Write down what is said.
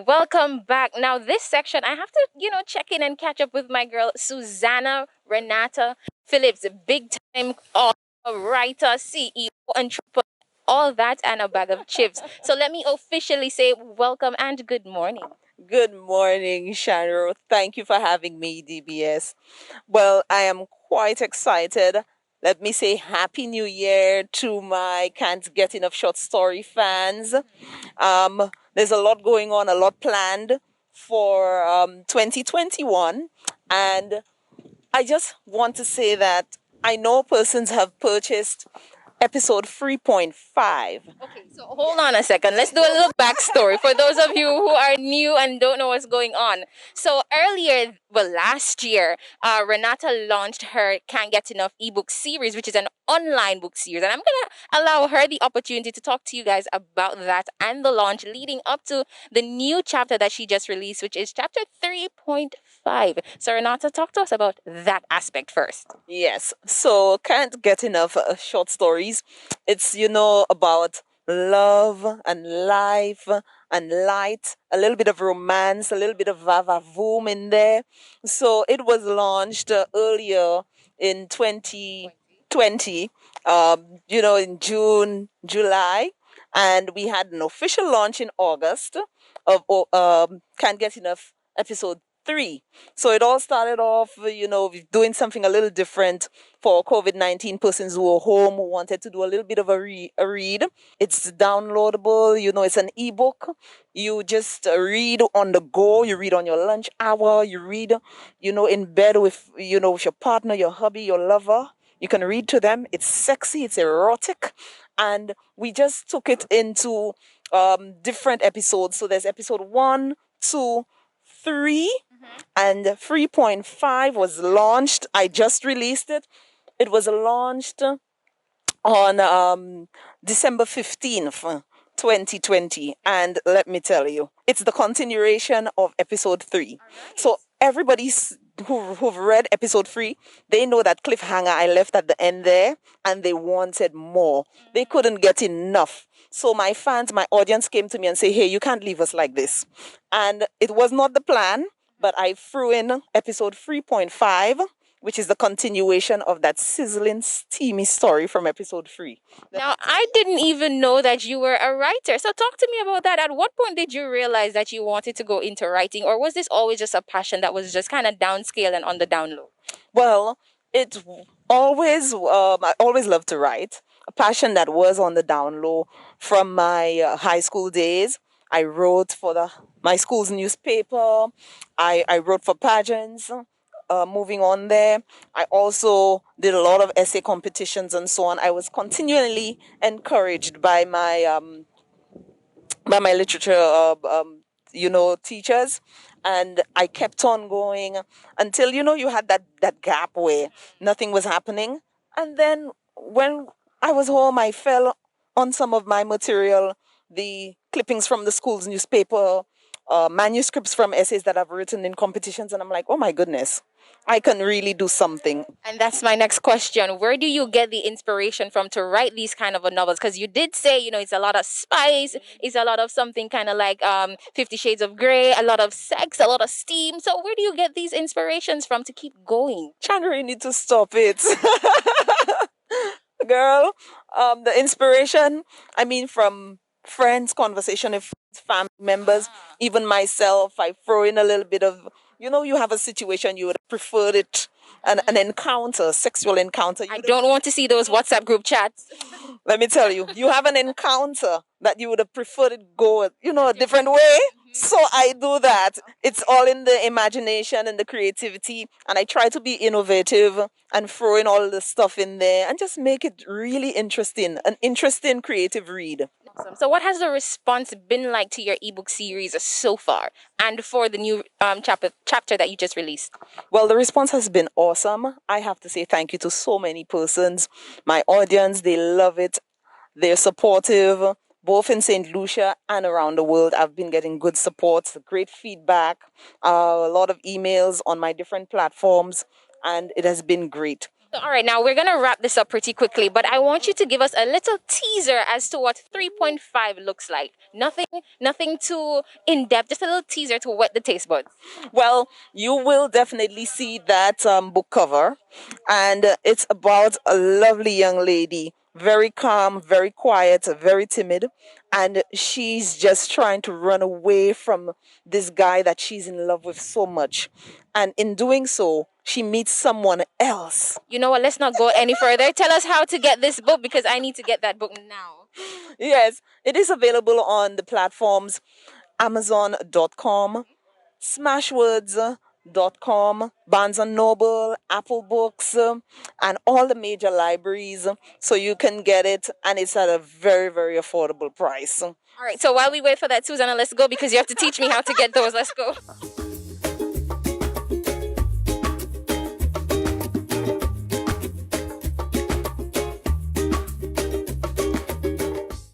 welcome back. Now, this section, I have to, check in and catch up with my girl, Susanna Renata Phillips, a big time author, writer, CEO, entrepreneur, all that, and a bag of chips. So, let me officially say welcome and good morning. Good morning, Shanro. Thank you for having me, DBS. Well, I am quite excited. Let me say Happy New Year to my Can't Get Enough Short Story fans. There's a lot going on, a lot planned for 2021. And I just want to say that I know persons have purchased episode 3.5. Okay, so hold on a second. Let's do a little backstory for those of you who are new and don't know what's going on. So earlier, well, last year, Renata launched her Can't Get Enough ebook series, which is an online book series. And I'm going to allow her the opportunity to talk to you guys about that and the launch leading up to the new chapter that she just released, which is chapter 3.5. So Renata, talk to us about that aspect first. Yes, so can't get enough short stories. It's, about love and life and light, a little bit of romance, a little bit of vavavoom in there. So it was launched earlier in 2020, in June, July, and we had an official launch in August of Can't Get Enough episode 3. So it all started off, with doing something a little different for COVID-19 persons who were home, who wanted to do a little bit of a read. It's downloadable, it's an ebook. You just read on the go, you read on your lunch hour, you read, in bed with your partner, your hubby, your lover. You can read to them. It's sexy, it's erotic. And we just took it into different episodes. So there's episode 1, 2, 3, and 3.5 was launched. I just released it. It was launched on December 15th, 2020. And let me tell you, it's the continuation of episode 3. So everybody's who've read episode 3, they know that cliffhanger I left at the end there, and they wanted more. They couldn't get enough. So my fans, my audience came to me and say, "Hey, you can't leave us like this." And it was not the plan, but I threw in episode 3.5, which is the continuation of that sizzling, steamy story from episode 3. Now, I didn't even know that you were a writer. So, talk to me about that. At what point did you realize that you wanted to go into writing, or was this always just a passion that was just kind of downscale and on the down low? Well, it I always loved to write. A passion that was on the down low from my high school days. I wrote for my school's newspaper. I wrote for pageants. Moving on there, I also did a lot of essay competitions and so on. I was continually encouraged by my literature, teachers, and I kept on going until you had that gap where nothing was happening, and then when I was home, I fell on some of my material, the clippings from the school's newspaper, manuscripts from essays that I've written in competitions, and I'm like, oh my goodness, I can really do something. And that's my next question. Where do you get the inspiration from to write these kind of novels? Because you did say, it's a lot of spice, it's a lot of something kind of like 50 Shades of Grey, a lot of sex, a lot of steam. So where do you get these inspirations from to keep going? Chandra, you need to stop it. Girl, the inspiration, I mean, from friends, conversation with friends, family members, even myself, I throw in a little bit of, you have a situation you would have preferred it, an encounter, sexual encounter. I don't want to see those WhatsApp group chats. Let me tell you, you have an encounter that you would have preferred it go, a different way. So I do that. It's all in the imagination and the creativity. And I try to be innovative and throw in all the stuff in there and just make it really interesting, an interesting creative read. Awesome. So, what has the response been like to your ebook series so far, and for the new chapter that you just released? Well, the response has been awesome. I have to say thank you to so many persons. My audience, they love it. They're supportive, both in St. Lucia and around the world. I've been getting good support, great feedback, a lot of emails on my different platforms, and it has been great. So, all right, now we're gonna wrap this up pretty quickly, but I want you to give us a little teaser as to what 3.5 looks like. Nothing too in depth, just a little teaser to wet the taste buds. Well, you will definitely see that book cover, and it's about a lovely young lady, very calm, very quiet, very timid, and she's just trying to run away from this guy that she's in love with so much. And in doing so, she meets someone else. You know what? Let's not go any further. Tell us how to get this book because I need to get that book now. Yes, it is available on the platforms Amazon.com, Smashwords.com, Barnes and Noble, Apple Books, and all the major libraries. So you can get it, and it's at a very, very affordable price. All right, so while we wait for that, Susanna, let's go because you have to teach me how to get those. Let's go.